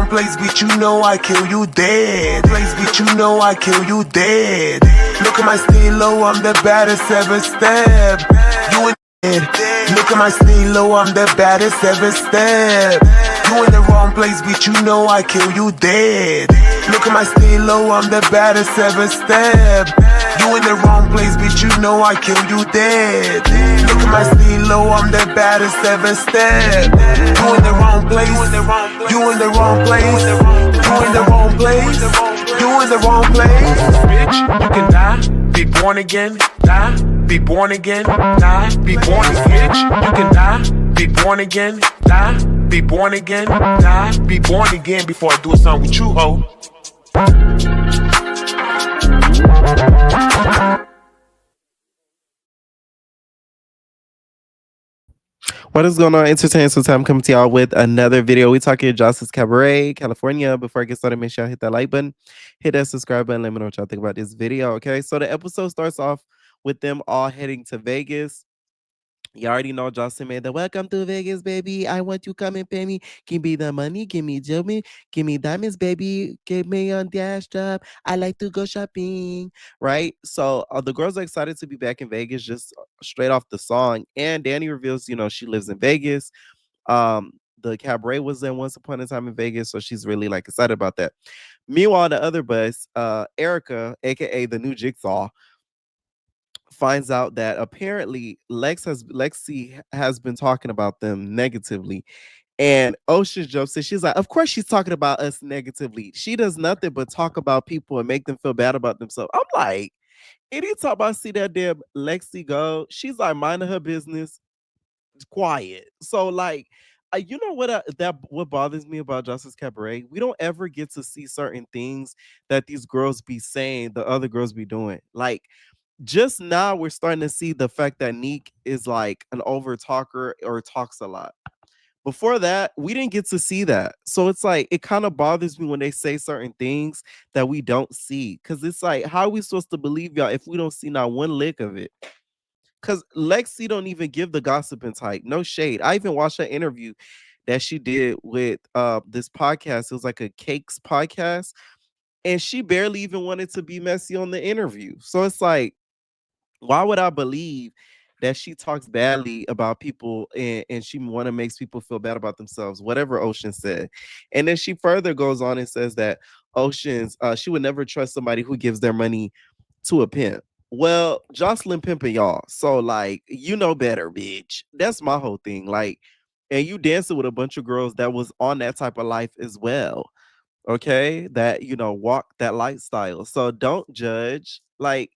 place, bitch, you know I kill you dead. Place, bitch, you know I kill you dead. Look at my stilo, I'm the baddest ever step. You in dead. Look at my stilo, I'm the baddest ever step. You in the wrong place, bitch, you know I kill you dead. Look at my stilo, I'm the baddest ever step. You in the wrong place, bitch, you know I kill you dead. Look at my stilo, I'm the baddest ever step. You in the wrong place, you in the wrong place, you in the wrong place, you in the wrong place. Bitch, you can die, be born again, die, be born again, die, be born again. Bitch, you can die, be born again, die, be born again, die, be born again before I do something with you, ho. What is going on? Entertainment Showtime coming to y'all with another video. We talking Jose's Cabaret, California. Before I get started, make sure y'all hit that like button, hit that subscribe button. Let me know what y'all think about this video. Okay, so the episode starts off with them all heading to Vegas. You already know Joseline made the welcome to Vegas, baby. I want you come and pay me. Give me the money, give me jewelry, give me diamonds, baby. Give me a dash job. I like to go shopping, right? So the girls are excited to be back in Vegas, just straight off the song. And Danny reveals, she lives in Vegas. The Cabaret was in once upon a time in Vegas, so she's really like excited about that. Meanwhile, the other bus, Erica, aka the new Jigsaw, finds out that apparently Lexi has been talking about them negatively. And Ocean jumps in. She's like, of course she's talking about us negatively. She does nothing but talk about people and make them feel bad about themselves. I'm like, anytime I see that damn Lexi go, she's like minding her business, quiet. So like, you know what? What bothers me about Justice Cabaret? We don't ever get to see certain things that these girls be saying, the other girls be doing. Like, just now we're starting to see the fact that Neek is like an over talker or talks a lot. Before that, we didn't get to see that. So it's like it kind of bothers me when they say certain things that we don't see. Cause it's like, how are we supposed to believe y'all if we don't see not one lick of it? Cause Lexi don't even give the gossiping type. No shade. I even watched that interview that she did with this podcast. It was like a cakes podcast. And she barely even wanted to be messy on the interview. So it's like, why would I believe that she talks badly about people and she want to makes people feel bad about themselves, whatever Ocean said. And then she further goes on and says that she would never trust somebody who gives their money to a pimp. Well, Joselyn pimping y'all. So like, you know better, bitch. That's my whole thing. Like, and you dancing with a bunch of girls that was on that type of life as well. Okay. That, walk that lifestyle. So don't judge. Like,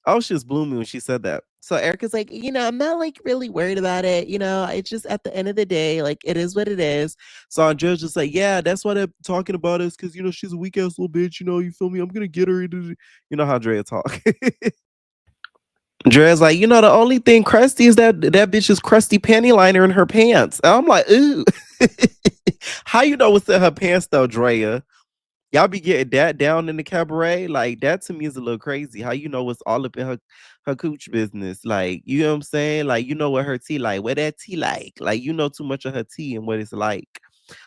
oh, she was blooming when she said that. So Erica's like, I'm not like really worried about it. It's just at the end of the day, like it is what it is. So Andrea's just like, yeah, that's what I'm talking about is because, she's a weak ass little bitch. You feel me? I'm going to get her. You know how Drea talk. Drea's like, the only thing crusty is that bitch is crusty panty liner in her pants. And I'm like, ooh. How you know what's in her pants though, Drea? Y'all be getting that down in the Cabaret, like that to me is a little crazy. How you know what's all up in her cooch business? Like, you know what I'm saying? Like, you know what her tea like, what that tea like you know too much of her tea and what it's like.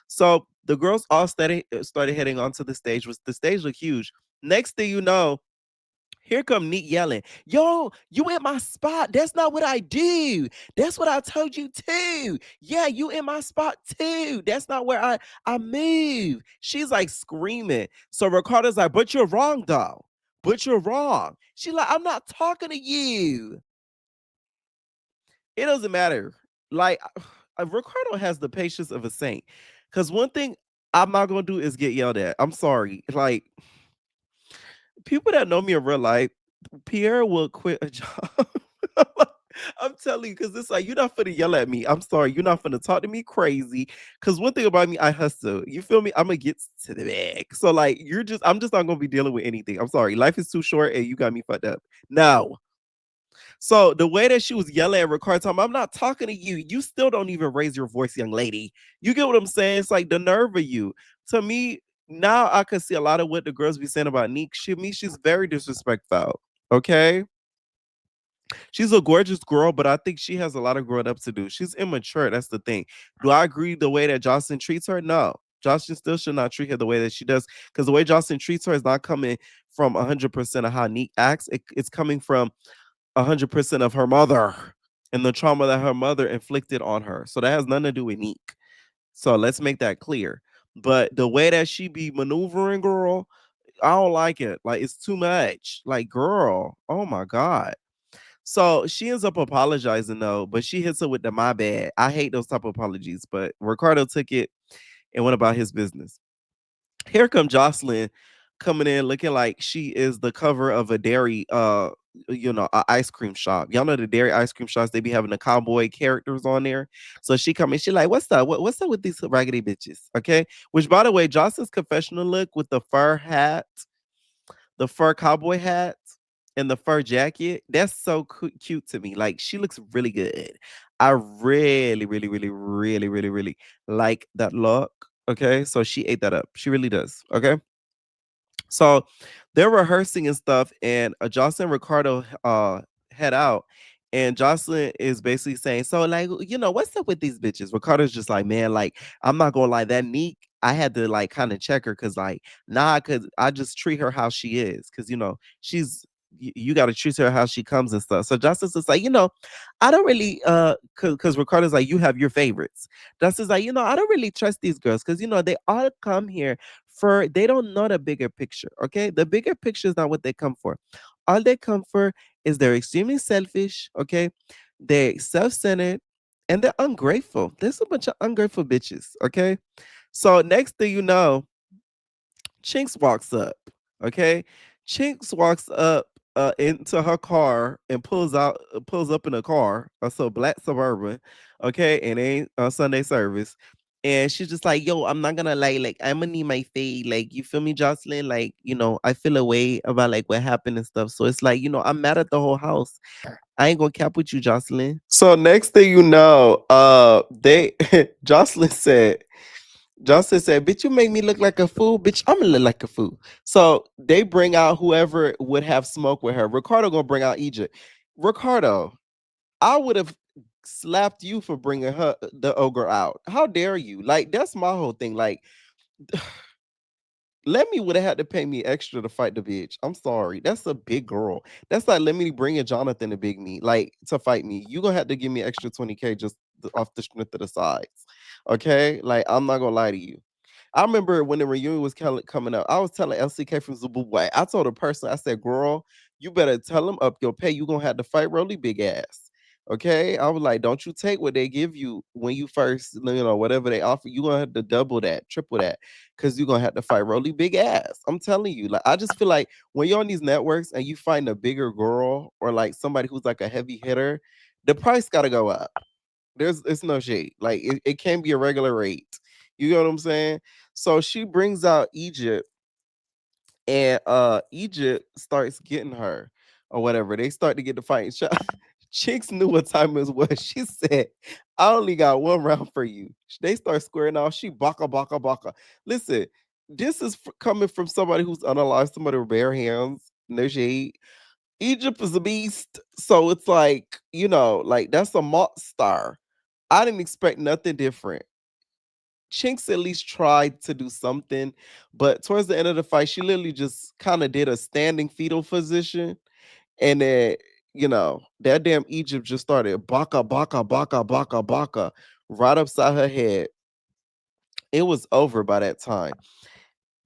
So the girls all started heading onto the stage. The stage looked huge. Next thing you know, here come Neat yelling, yo, you in my spot. That's not what I do. That's what I told you too. Yeah, you in my spot too. That's not where I move. She's like screaming. So Ricardo's like, but you're wrong though. But you're wrong. She's like, I'm not talking to you. It doesn't matter. Like, Ricardo has the patience of a saint. Because one thing I'm not going to do is get yelled at. I'm sorry. Like, people that know me in real life, Pierre will quit a job. I'm telling you, because it's like, you're not finna yell at me. I'm sorry. You're not finna talk to me crazy. Because one thing about me, I hustle. You feel me? I'm going to get to the bag. So, like, I'm just not going to be dealing with anything. I'm sorry. Life is too short and you got me fucked up. No. So, the way that she was yelling at Ricardo, I'm not talking to you. You still don't even raise your voice, young lady. You get what I'm saying? It's like the nerve of you. To me, now I can see a lot of what the girls be saying about Neek. She's very disrespectful. Okay. She's a gorgeous girl, but I think she has a lot of growing up to do. She's immature. That's the thing. Do I agree the way that Jocelyn treats her? No. Jocelyn still should not treat her the way that she does, because the way Jocelyn treats her is not coming from 100% of how Neek acts. It's coming from 100% of her mother and the trauma that her mother inflicted on her. So that has nothing to do with Neek. So let's make that clear. But the way that she be maneuvering, girl, I don't like it. Like, it's too much. Like, girl, oh my God. So she ends up apologizing though, but she hits her with the my bad. I hate those type of apologies, but Ricardo took it and went about his business. Here come Jocelyn coming in looking like she is the cover of a dairy a ice cream shop. Y'all know the dairy ice cream shops, they be having the cowboy characters on there. So she come in, she like, what's up? What's up with these raggedy bitches? Okay. Which, by the way, Jocelyn's confessional look with the fur hat, the fur cowboy hat, and the fur jacket, that's so cute to me. Like, she looks really good. I really, really, really, really, really, really like that look. Okay. So she ate that up. She really does. Okay. So they're rehearsing and stuff, and Jocelyn and Ricardo head out, and Jocelyn is basically saying, "So, like, what's up with these bitches?" Ricardo's just like, "Man, like, I'm not gonna lie, that Neek, I had to like kind of check her, cause like, nah, cause I just treat her how she is, cause she's." You got to treat her how she comes and stuff. So Justice is like, I don't really cause Ricardo's like, you have your favorites. Justice is like, I don't really trust these girls because they all come here for, they don't know the bigger picture. Okay, the bigger picture is not what they come for. All they come for is they're extremely selfish. Okay, they're self-centered and they're ungrateful. There's a bunch of ungrateful bitches. Okay, so next thing you know, Chinx walks up. Okay, Chinx walks up into her car and pulls up in a car, so black suburban. Okay, and ain't Sunday service. And she's just like, yo, I'm not gonna lie, like, I'm gonna need my fade. Like, you feel me, Jocelyn? Like, I feel a way about like what happened and stuff. So it's like, I'm mad at the whole house. I ain't gonna cap with you, Jocelyn. So next thing you know, they Jocelyn said, bitch, you make me look like a fool. Bitch, I'm gonna look like a fool. So they bring out whoever would have smoke with her. Ricardo gonna bring out Egypt. Ricardo, I would have slapped you for bringing the ogre out. How dare you? Like, that's my whole thing. Like, Lemmy would have had to pay me extra to fight the bitch. I'm sorry. That's a big girl. That's like Lemmy bringing Jonathan to big me, like, to fight me. You gonna have to give me extra 20K just off the strength of the sides. Okay? Like, I'm not gonna lie to you. I remember when the reunion was coming up, I was telling LCK from Zimbabwe. I told a person, I said, girl, you better tell them up your pay. You gonna have to fight Rolly big ass. Okay. I was like, don't you take what they give you when you first, whatever they offer, you gonna have to double that, triple that, because you're gonna have to fight Rolly big ass. I'm telling you, like, I just feel like when you're on these networks and you find a bigger girl or like somebody who's like a heavy hitter, the price gotta go up. It's no shade. Like, it can't be a regular rate. You know what I'm saying? So she brings out Egypt, and Egypt starts getting her or whatever. They start to get the fight. Chicks knew what time it was. She said, I only got one round for you. They start squaring off. She baka baka baka. Listen, this is coming from somebody who's unalive, somebody with bare hands, no shade. Egypt is a beast. So it's like, like, that's a monster. I didn't expect nothing different. Chinx at least tried to do something, but towards the end of the fight, she literally just kind of did a standing fetal position, and then that damn Egypt just started baka baka baka baka baka right upside her head. It was over by that time.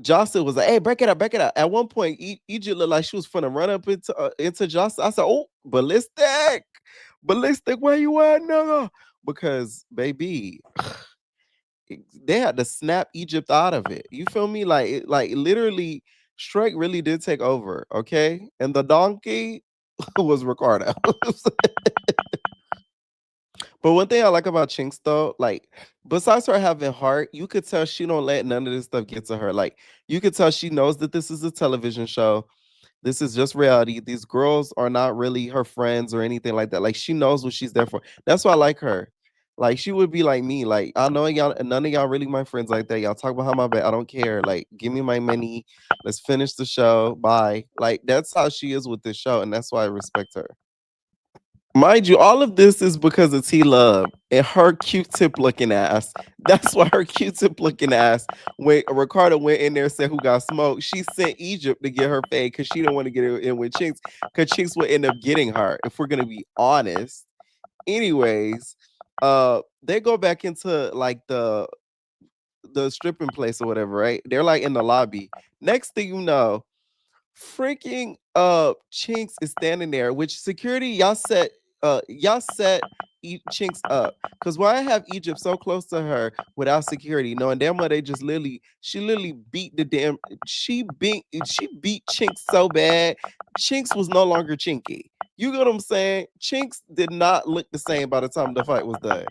Jocelyn was like, "Hey, break it up, break it up." At one point, Egypt looked like she was finna run up into Jocelyn. I said, "Oh, ballistic, ballistic, where you at, nigga?" Because baby, they had to snap Egypt out of it. You feel me? Like, like literally, Shrek really did take over. Okay, and the donkey was Ricardo. But one thing I like about Chinx though, like, besides her having heart, you could tell she don't let none of this stuff get to her. Like, you could tell she knows that this is a television show. This is just reality. These girls are not really her friends or anything like that. Like, she knows what she's there for. That's why I like her. Like, she would be like me. Like, I know y'all, none of y'all really my friends like that. Y'all talk behind my back. I don't care. Like, give me my money. Let's finish the show. Bye. Like, that's how she is with this show, and that's why I respect her. Mind you, all of this is because of T Love and her Q-tip looking ass. That's why her Q-tip looking ass, when Ricardo went in there and said who got smoked, she sent Egypt to get her fade because she didn't want to get in with Chinx, because Chinx would end up getting her, if we're gonna be honest. Anyways, they go back into like the stripping place or whatever, right? They're like in the lobby. Next thing you know, freaking Chinx is standing there, which security y'all set Chinx up. Cause why have Egypt so close to her without security, knowing damn well they just literally she literally beat the damn she beat Chinx so bad. Chinx was no longer chinky. You get what I'm saying? Chinx did not look the same by the time the fight was done.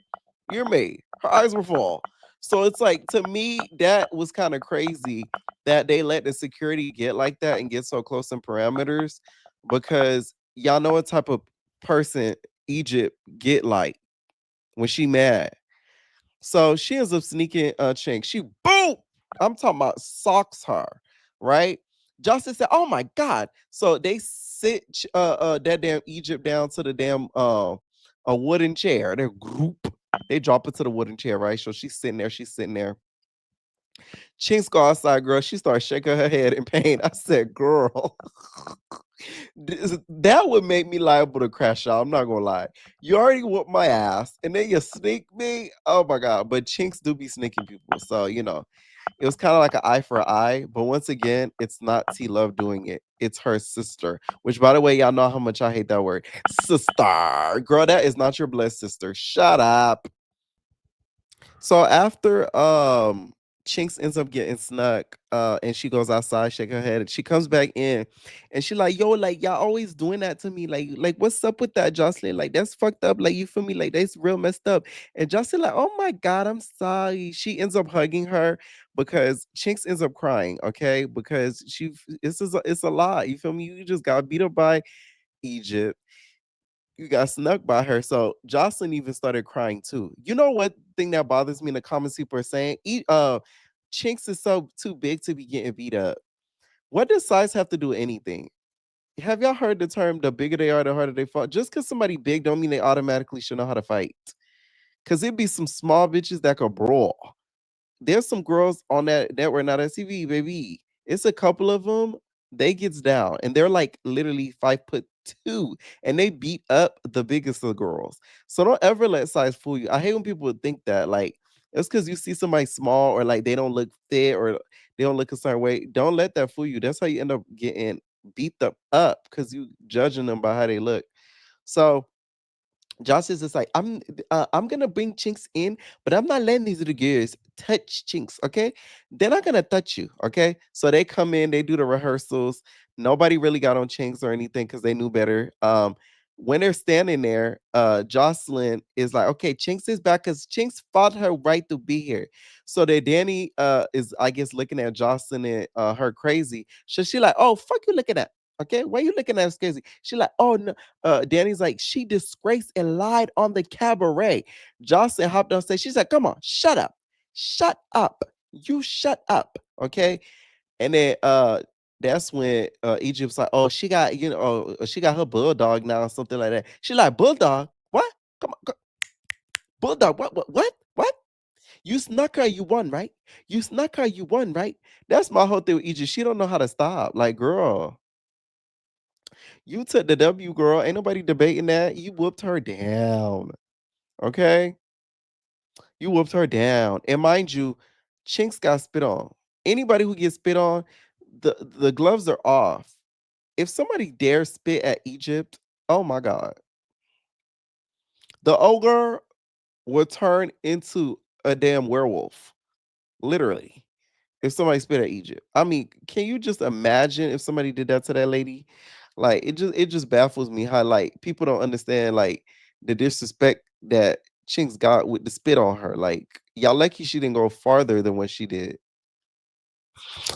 You're me. Her eyes were full. So it's like, to me, that was kind of crazy that they let the security get like that and get so close in parameters, because y'all know what type of person Egypt get like when she mad. So she ends up sneaking Chink. She boom! I'm talking about socks her, right? Justice said, "Oh my god!" So they sit that damn Egypt down to the damn a wooden chair. Their group. They drop it to the wooden chair, right? So she's sitting there. She's sitting there. Chinks go outside, girl. She started shaking her head in pain. I said, "Girl, that would make me liable to crash out. I'm not gonna lie. You already whooped my ass, and then you sneak me. Oh my god!" But Chinks do be sneaking people, so it was kind of like an eye for an eye. But once again, it's not T Love doing it. It's her sister. Which, by the way, y'all know how much I hate that word, sister. Girl, that is not your blood sister. Shut up. So after Chinks ends up getting snuck, and she goes outside, shake her head, and she comes back in, and she like, "Yo, like y'all always doing that to me, like what's up with that, Jocelyn? Like that's fucked up, like you feel me, like that's real messed up." And Jocelyn like, "Oh my god, I'm sorry." She ends up hugging her because Chinks ends up crying, okay, because it's a lie, you feel me? You just got beat up by Egypt, you got snuck by her. So Jocelyn even started crying too. You know what thing that bothers me in the comments people are saying? Chinks is so too big to be getting beat up. What does size have to do with anything? Have y'all heard the term the bigger they are, the harder they fall? Just because somebody big don't mean they automatically should know how to fight. Cause it'd be some small bitches that could brawl. There's some girls on that network, not SCV, baby. It's a couple of them. They gets down, and they're like literally 5'2", and they beat up the biggest of the girls. So don't ever let size fool you. I hate when people would think that like it's because you see somebody small or like they don't look fit or they don't look a certain way. Don't let that fool you. That's how you end up getting beat up because you judging them by how they look. So Josh is just like, I'm gonna bring Chinks in, but I'm not letting these little girls touch Chinks, okay? They're not gonna touch you, okay? So they come in, they do the rehearsals. Nobody really got on Chinks or anything because they knew better. When they're standing there, Jocelyn is like, okay, Chinks is back because Chinks fought her right to be here. So that Danny is, I guess, looking at Jocelyn and her crazy. So she like, oh, fuck you looking at. Okay, why you looking at us crazy? She like, oh no, Danny's like, she disgraced and lied on the cabaret. Jocelyn hopped on stage. She said, come on, shut up. Shut up. You shut up. Okay. And then that's when Egypt's like, oh, she got, she got her bulldog now or something like that. She like, bulldog? What? Come on, bulldog, what? You snuck her, you won, right? You snuck her, you won, right? That's my whole thing with Egypt. She don't know how to stop. Like, girl, you took the W, girl. Ain't nobody debating that. You whooped her down. Okay? You whooped her down. And mind you, Chinks got spit on. Anybody who gets spit on, the gloves are off. If somebody dares spit at Egypt, oh my God. The ogre will turn into a damn werewolf. Literally. If somebody spit at Egypt. I mean, can you just imagine if somebody did that to that lady? Like it just baffles me how like people don't understand like the disrespect that Chinks got with the spit on her. Like y'all lucky she didn't go farther than what she did.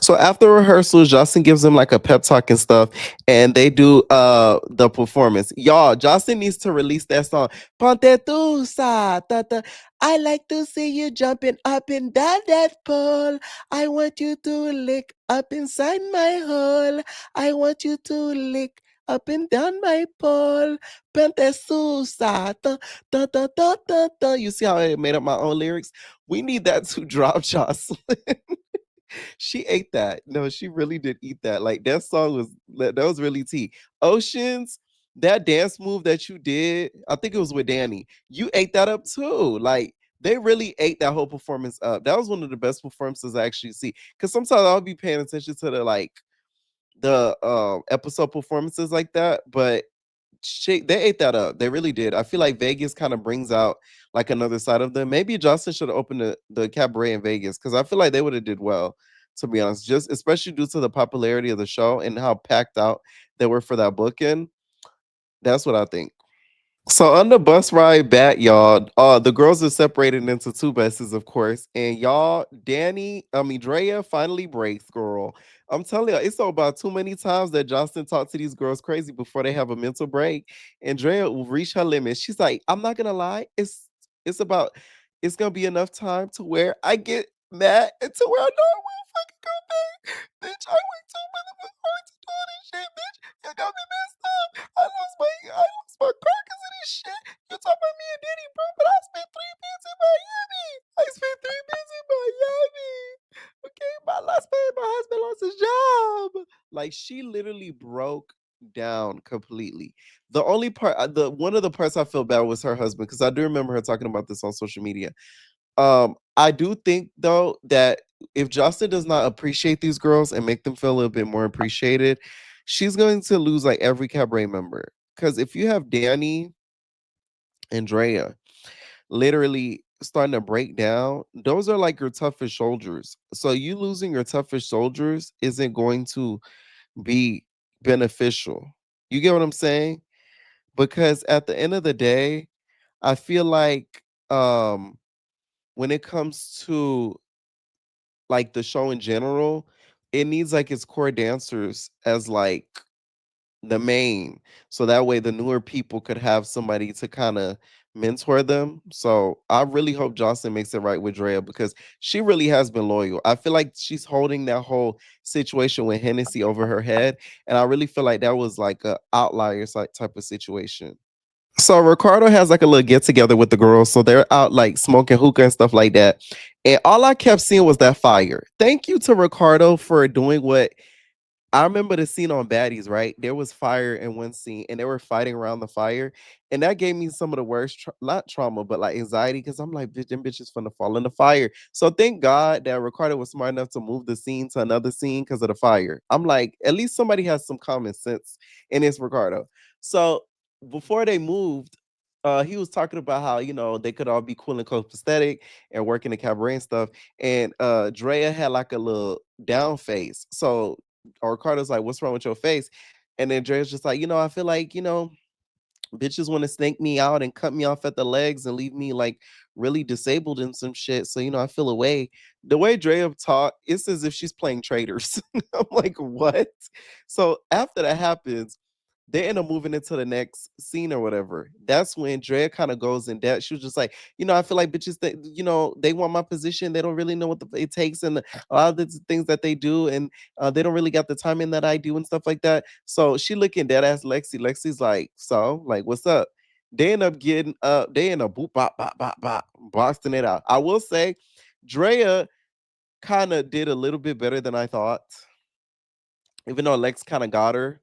So after rehearsals, Justin gives them like a pep talk and stuff, and they do the performance. Y'all, Justin needs to release that song. Ponte tu sa ta ta. I like to see you jumping up and down that pole. I want you to lick up inside my hole. I want you to lick Up and down my pole, pentesusa, ta, ta, ta, ta, ta, ta. You see how I made up my own lyrics? We need that to drop, Jocelyn. She ate that. No, she really did eat that. Like that song was that was really tea. Oceans, that dance move that you did, I think it was with Danny. You ate that up too. Like they really ate that whole performance up. That was one of the best performances I actually see. Cause sometimes I'll be paying attention to the episode performances like that, but they ate that up. They really did. I feel like Vegas kind of brings out like another side of them. Maybe Justin should have opened the cabaret in Vegas because I feel like they would have did well, to be honest. Just especially due to the popularity of the show and how packed out they were for that booking. That's what I think. So on the bus ride back, y'all, the girls are separated into two buses, of course. And y'all, Drea finally breaks, girl. I'm telling you, it's so about too many times that Justin talked to these girls crazy before they have a mental break. And Drea will reach her limit. She's like, I'm not gonna lie, it's about it's gonna be enough time to where I get mad and to where I know I will fucking go back. Bitch, I went too motherfucking hard to do all this shit, bitch. You got me messed up. I lost my car because of this shit. You talking about me and Diddy, bro, but I spent 3 months in Miami. I spent 3 months in Miami. Okay, my husband lost his job. Like she literally broke down completely. The only part, the one of the parts I feel bad was her husband because I do remember her talking about this on social media. I do think though that if Justin does not appreciate these girls and make them feel a little bit more appreciated, she's going to lose like every cabaret member. Because if you have Danny and Drea literally starting to break down, those are like your toughest soldiers. So you losing your toughest soldiers isn't going to be beneficial. You get what I'm saying? Because at the end of the day, I feel like when it comes to like the show in general, it needs like its core dancers as like the main. So that way the newer people could have somebody to kind of mentor them. So I really hope Johnson makes it right with Drea because she really has been loyal. I feel like she's holding that whole situation with Hennessy over her head. And I really feel like that was like a outlier type of situation. So Ricardo has like a little get together with the girls. So they're out like smoking hookah and stuff like that. And all I kept seeing was that fire. Thank you to Ricardo for doing what I remember the scene on Baddies, right? There was fire in one scene and they were fighting around the fire. And that gave me some of the worst, not trauma, but like anxiety because I'm like, bitch, them bitches finna fall in the fire. So thank God that Ricardo was smart enough to move the scene to another scene because of the fire. I'm like, at least somebody has some common sense in this Ricardo. So before they moved, he was talking about how, they could all be cool and copacetic and work in the cabaret and stuff. And Drea had like a little down face. So or Ricardo's like, "What's wrong with your face?" And then Dre's just like, I feel like, bitches want to snake me out and cut me off at the legs and leave me like really disabled and some shit. So, I feel away. The way Drea talk, it's as if she's playing traitors. I'm like, what? So after that happens, they end up moving into the next scene or whatever. That's when Drea kind of goes in depth. She was just like, I feel like bitches that, they want my position. They don't really know what it takes and a lot of the things that they do. And they don't really got the timing that I do and stuff like that. So she looking dead ass Lexi. Lexi's like, so, like, what's up? They end up getting up, they end up boop, bop, bop, bop, bop, boxing it out. I will say, Drea kind of did a little bit better than I thought, even though Lex kind of got her.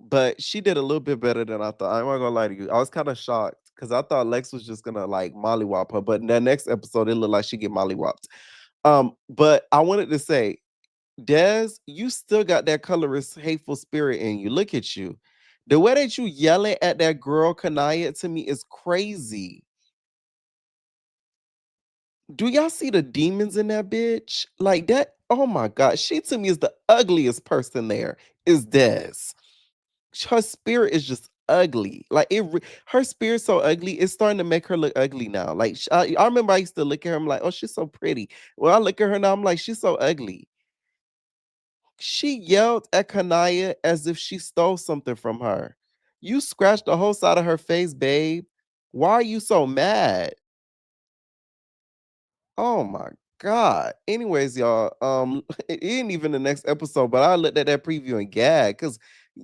But she did a little bit better than I thought. I'm not gonna lie to you. I was kind of shocked because I thought Lex was just gonna like mollywop her, but in that next episode, it looked like she get mollywopped. But I wanted to say, Des, you still got that colorist, hateful spirit in you. Look at you. The way that you yelling at that girl Kanaya to me is crazy. Do y'all see the demons in that bitch? Like that. Oh my god, she to me is the ugliest person there. Is Des? Her spirit is just ugly. Like her spirit's so ugly. It's starting to make her look ugly now. Like I remember I used to look at her. I'm like, oh, she's so pretty. When I look at her now, I'm like, she's so ugly. She yelled at Kanaya as if she stole something from her. You scratched the whole side of her face, babe. Why are you so mad? Oh my god. Anyways, y'all, it ain't even the next episode, but I looked at that preview and gag because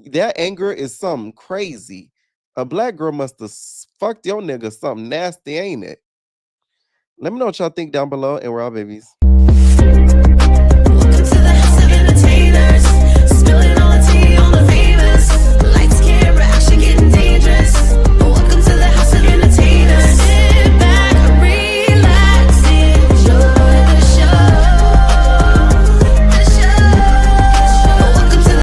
That anger is something crazy. A black girl must have fucked your nigga something nasty, ain't it? Let me know what y'all think down below, and we're all babies.